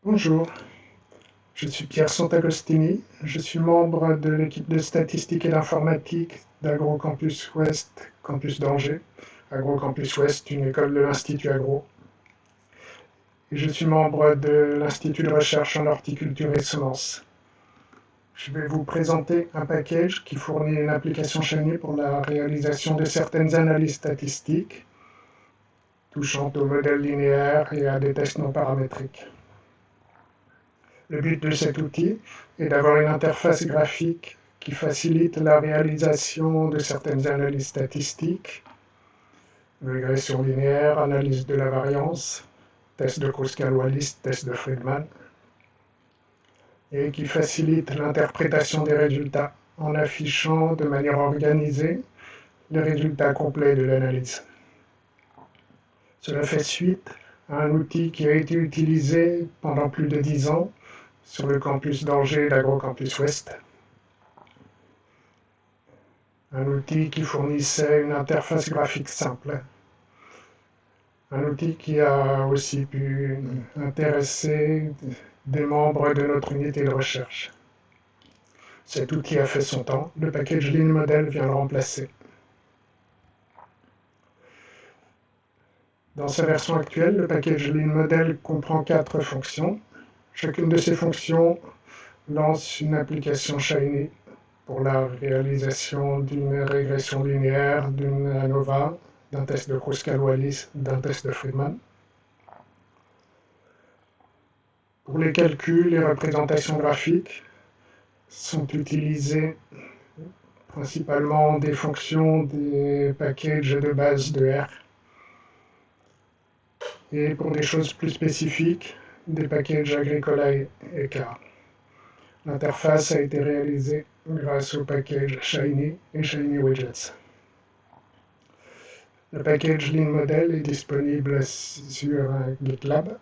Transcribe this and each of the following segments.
Bonjour, je suis Pierre Sant'Agostini, je suis membre de l'équipe de statistique et d'informatique d'AgroCampus Ouest, campus d'Angers. AgroCampus Ouest, une école de l'Institut Agro. Et je suis membre de l'Institut de recherche en horticulture et semences. Je vais vous présenter un package qui fournit une application Shiny pour la réalisation de certaines analyses statistiques touchant aux modèles linéaires et à des tests non paramétriques. Le but de cet outil est d'avoir une interface graphique qui facilite la réalisation de certaines analyses statistiques, régression linéaire, analyse de la variance, test de Kruskal-Wallis, test de Friedman, et qui facilite l'interprétation des résultats en affichant de manière organisée les résultats complets de l'analyse. Cela fait suite à un outil qui a été utilisé pendant plus de 10 ans sur le campus d'Angers d'AgroCampus Ouest. Un outil qui fournissait une interface graphique simple. Un outil qui a aussi pu intéresser des membres de notre unité de recherche. Cet outil a fait son temps, le package LeanModel vient le remplacer. Dans sa version actuelle, le package LeanModel comprend 4 fonctions. Chacune de ces fonctions lance une application Shiny pour la réalisation d'une régression linéaire, d'une ANOVA, d'un test de Kruskal-Wallis, d'un test de Friedman. Pour les calculs, les représentations graphiques sont utilisées principalement des fonctions des packages de base de R. Et pour des choses plus spécifiques, des packages Agricola et Car. L'interface a été réalisée grâce au package Shiny et Shiny Widgets. Le package LeanModel est disponible sur GitLab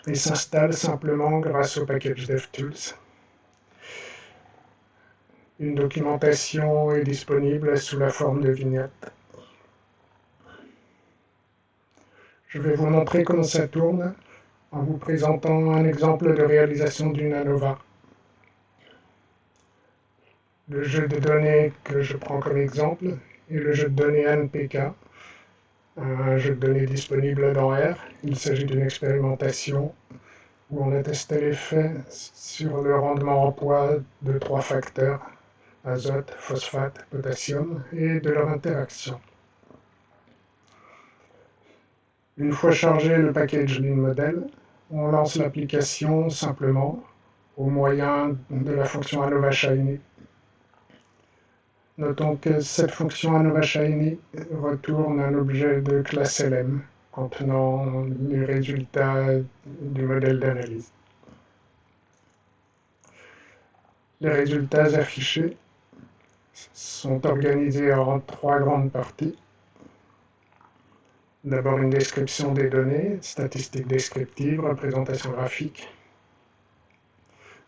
et s'installe simplement grâce au package DevTools. Une documentation est disponible sous la forme de vignettes. Je vais vous montrer comment ça tourne en vous présentant un exemple de réalisation d'une ANOVA. Le jeu de données que je prends comme exemple est le jeu de données NPK, un jeu de données disponible dans R. Il s'agit d'une expérimentation où on a testé l'effet sur le rendement en poids de 3 facteurs, azote, phosphate, potassium, et de leur interaction. Une fois chargé le package LeanModel, on lance l'application simplement au moyen de la fonction ANOVA Shiny. Notons que cette fonction ANOVA Shiny retourne un objet de classe LM contenant les résultats du modèle d'analyse. Les résultats affichés sont organisés en 3 grandes parties. D'abord une description des données, statistiques descriptives, représentation graphique.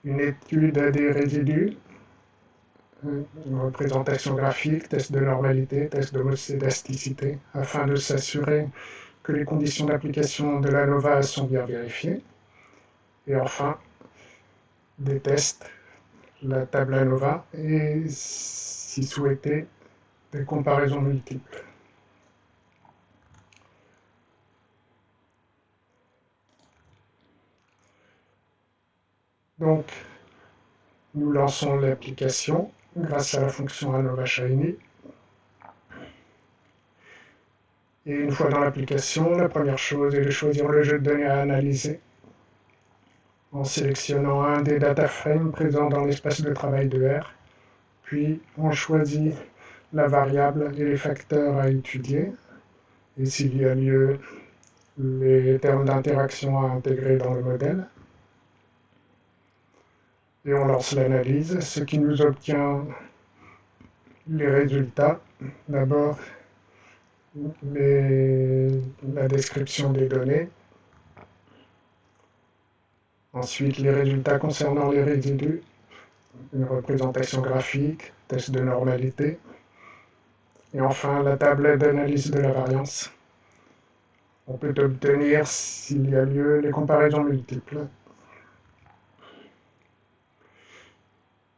Une étude des résidus, une représentation graphique, test de normalité, test d'homocédasticité, afin de s'assurer que les conditions d'application de l'ANOVA sont bien vérifiées. Et enfin, des tests, la table ANOVA et, si souhaité, des comparaisons multiples. Donc, nous lançons l'application grâce à la fonction ANOVA Shiny. Et une fois dans l'application, la première chose est de choisir le jeu de données à analyser en sélectionnant un des data frames présents dans l'espace de travail de R. Puis, on choisit la variable et les facteurs à étudier. Et s'il y a lieu, les termes d'interaction à intégrer dans le modèle. Et on lance l'analyse, ce qui nous obtient les résultats. D'abord, la description des données. Ensuite, les résultats concernant les résidus, une représentation graphique, test de normalité. Et enfin, la table d'analyse de la variance. On peut obtenir, s'il y a lieu, les comparaisons multiples.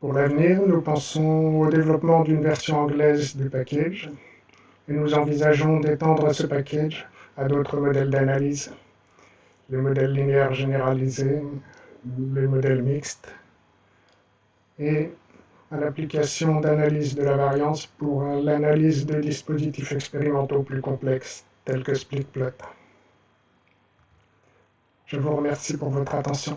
Pour l'avenir, nous pensons au développement d'une version anglaise du package et nous envisageons d'étendre ce package à d'autres modèles d'analyse, les modèles linéaires généralisés, les modèles mixtes et à l'application d'analyse de la variance pour l'analyse de dispositifs expérimentaux plus complexes tels que SplitPlot. Je vous remercie pour votre attention.